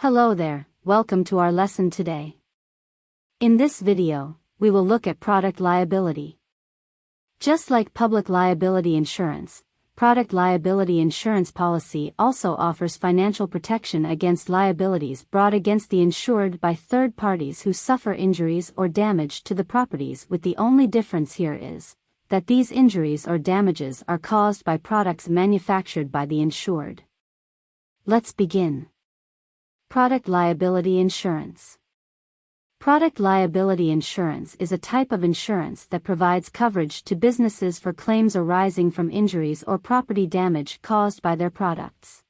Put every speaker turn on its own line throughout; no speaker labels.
Hello there, welcome to our lesson today. In this video, we will look at product liability. Just like public liability insurance, product liability insurance policy also offers financial protection against liabilities brought against the insured by third parties who suffer injuries or damage to the properties, with the only difference here is that these injuries or damages are caused by products manufactured by the insured. Let's begin. Product liability insurance. Product liability insurance is a type of insurance that provides coverage to businesses for claims arising from injuries or property damage caused by their products.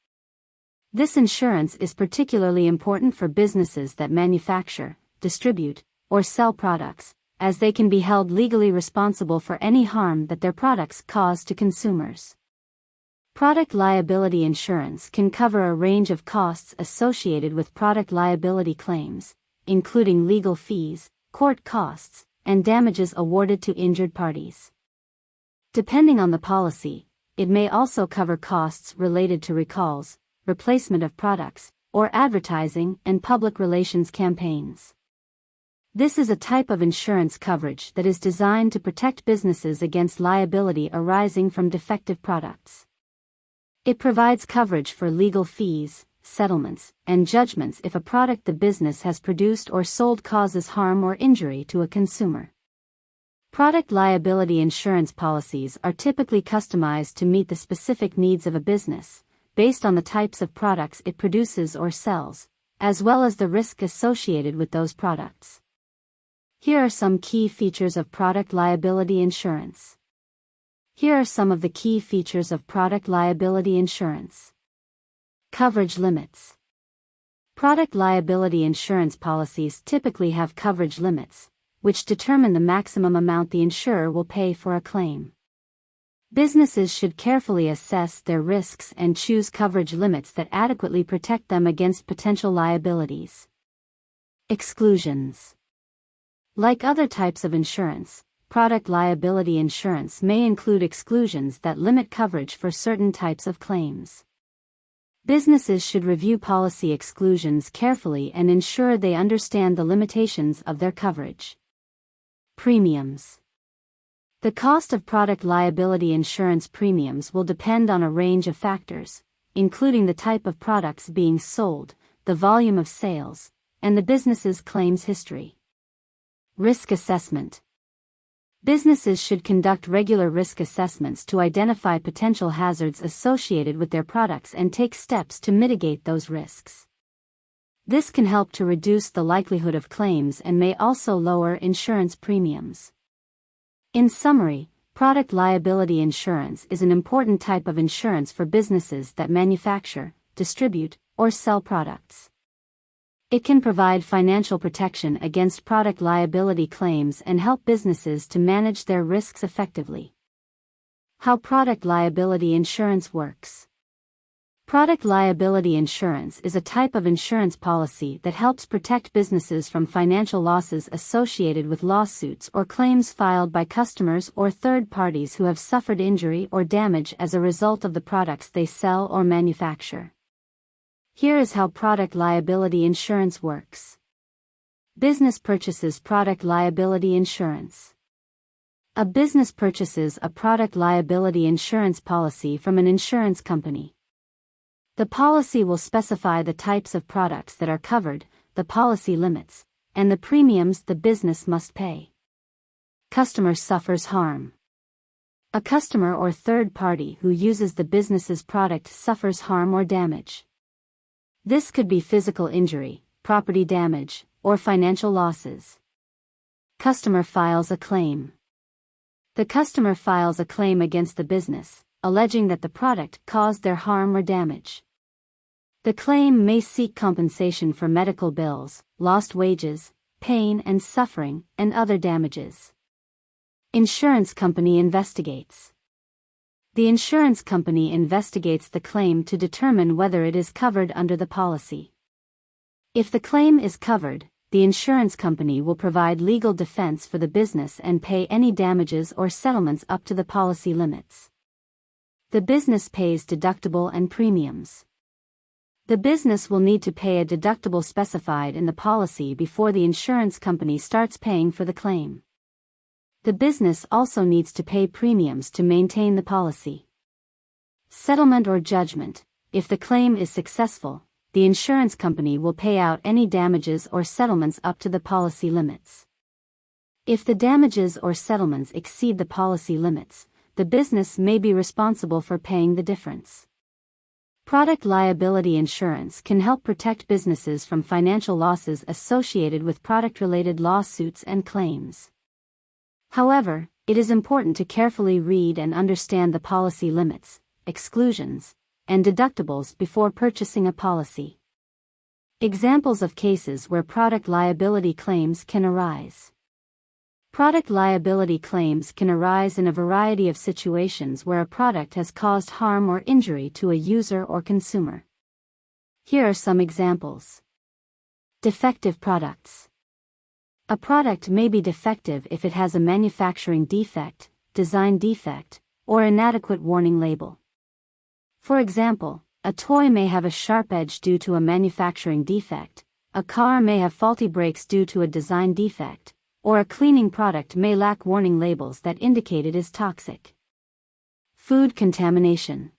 This insurance is particularly important for businesses that manufacture, distribute, or sell products, as they can be held legally responsible for any harm that their products cause to consumers. Product liability insurance can cover a range of costs associated with product liability claims, including legal fees, court costs, and damages awarded to injured parties. Depending on the policy, it may also cover costs related to recalls, replacement of products, or advertising and public relations campaigns. This is a type of insurance coverage that is designed to protect businesses against liability arising from defective products. It provides coverage for legal fees, settlements, and judgments if a product the business has produced or sold causes harm or injury to a consumer. Product liability insurance policies are typically customized to meet the specific needs of a business, based on the types of products it produces or sells, as well as the risk associated with those products. Here are some key features of product liability insurance. Here are some of the key features of product liability insurance. Coverage limits. Product liability insurance policies typically have coverage limits, which determine the maximum amount the insurer will pay for a claim. Businesses should carefully assess their risks and choose coverage limits that adequately protect them against potential liabilities. Exclusions. Like other types of insurance, product liability insurance may include exclusions that limit coverage for certain types of claims. Businesses should review policy exclusions carefully and ensure they understand the limitations of their coverage. Premiums. The cost of product liability insurance premiums will depend on a range of factors, including the type of products being sold, the volume of sales, and the business's claims history. Risk assessment. Businesses should conduct regular risk assessments to identify potential hazards associated with their products and take steps to mitigate those risks. This can help to reduce the likelihood of claims and may also lower insurance premiums. In summary, product liability insurance is an important type of insurance for businesses that manufacture, distribute, or sell products. It can provide financial protection against product liability claims and help businesses to manage their risks effectively. How product liability insurance works. Product liability insurance is a type of insurance policy that helps protect businesses from financial losses associated with lawsuits or claims filed by customers or third parties who have suffered injury or damage as a result of the products they sell or manufacture. Here is how product liability insurance works. Business purchases product liability insurance. A business purchases a product liability insurance policy from an insurance company. The policy will specify the types of products that are covered, the policy limits, and the premiums the business must pay. Customer suffers harm. A customer or third party who uses the business's product suffers harm or damage. This could be physical injury, property damage, or financial losses. Customer files a claim. The customer files a claim against the business, alleging that the product caused their harm or damage. The claim may seek compensation for medical bills, lost wages, pain and suffering, and other damages. Insurance company investigates. The insurance company investigates the claim to determine whether it is covered under the policy. If the claim is covered, the insurance company will provide legal defense for the business and pay any damages or settlements up to the policy limits. The business pays deductible and premiums. The business will need to pay a deductible specified in the policy before the insurance company starts paying for the claim. The business also needs to pay premiums to maintain the policy. Settlement or judgment. If the claim is successful, the insurance company will pay out any damages or settlements up to the policy limits. If the damages or settlements exceed the policy limits, the business may be responsible for paying the difference. Product liability insurance can help protect businesses from financial losses associated with product-related lawsuits and claims. However, it is important to carefully read and understand the policy limits, exclusions, and deductibles before purchasing a policy. Examples of cases where product liability claims can arise. Product liability claims can arise in a variety of situations where a product has caused harm or injury to a user or consumer. Here are some examples. Defective products. A product may be defective if it has a manufacturing defect, design defect, or inadequate warning label. For example, a toy may have a sharp edge due to a manufacturing defect, a car may have faulty brakes due to a design defect, or a cleaning product may lack warning labels that indicate it is toxic. Food contamination.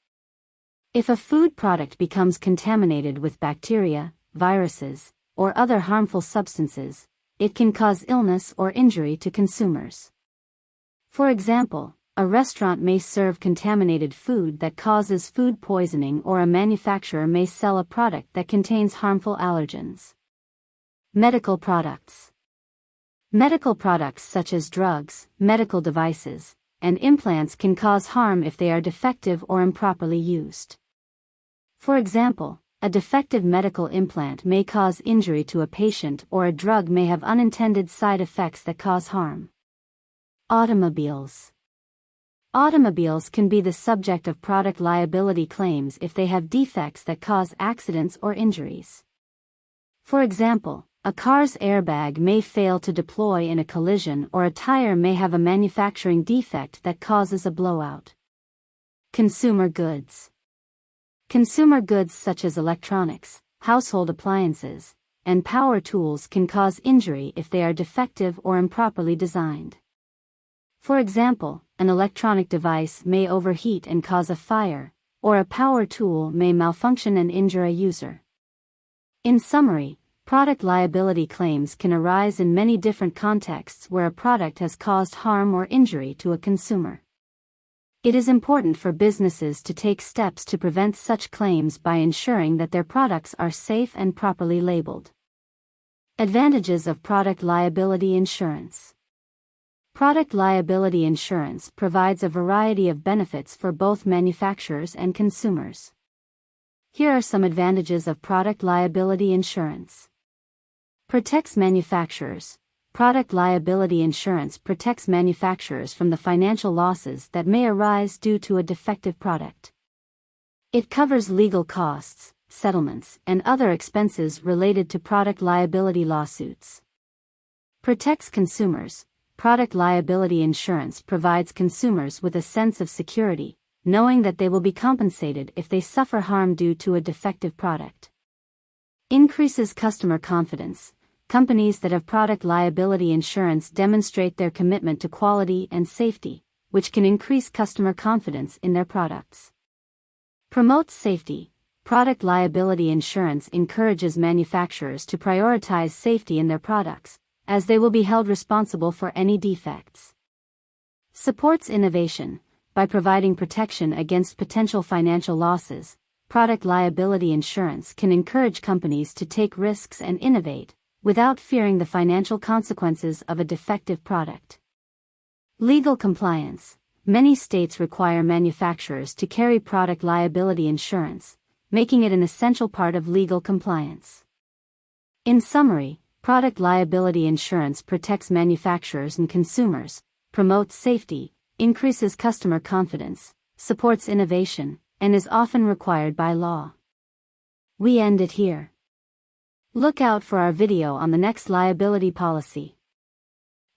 If a food product becomes contaminated with bacteria, viruses, or other harmful substances, it can cause illness or injury to consumers. For example, a restaurant may serve contaminated food that causes food poisoning, or a manufacturer may sell a product that contains harmful allergens. Medical products. Medical products such as drugs, medical devices, and implants can cause harm if they are defective or improperly used. For example, a defective medical implant may cause injury to a patient, or a drug may have unintended side effects that cause harm. Automobiles. Automobiles can be the subject of product liability claims if they have defects that cause accidents or injuries. For example, a car's airbag may fail to deploy in a collision, or a tire may have a manufacturing defect that causes a blowout. Consumer goods. Consumer goods such as electronics, household appliances, and power tools can cause injury if they are defective or improperly designed. For example, an electronic device may overheat and cause a fire, or a power tool may malfunction and injure a user. In summary, product liability claims can arise in many different contexts where a product has caused harm or injury to a consumer. It is important for businesses to take steps to prevent such claims by ensuring that their products are safe and properly labeled. Advantages of product liability insurance. Product liability insurance provides a variety of benefits for both manufacturers and consumers. Here are some advantages of product liability insurance. Protects manufacturers. Product liability insurance protects manufacturers from the financial losses that may arise due to a defective product. It covers legal costs, settlements, and other expenses related to product liability lawsuits. Protects consumers. Product liability insurance provides consumers with a sense of security, knowing that they will be compensated if they suffer harm due to a defective product. Increases customer confidence. Companies that have product liability insurance demonstrate their commitment to quality and safety, which can increase customer confidence in their products. Promotes safety. Product liability insurance encourages manufacturers to prioritize safety in their products, as they will be held responsible for any defects. Supports innovation. By providing protection against potential financial losses, product liability insurance can encourage companies to take risks and innovate, without fearing the financial consequences of a defective product. Legal compliance. Many states require manufacturers to carry product liability insurance, making it an essential part of legal compliance. In summary, product liability insurance protects manufacturers and consumers, promotes safety, increases customer confidence, supports innovation, and is often required by law. We end it here. Look out for our video on the next liability policy.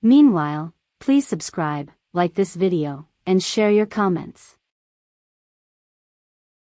Meanwhile, please subscribe, like this video, and share your comments.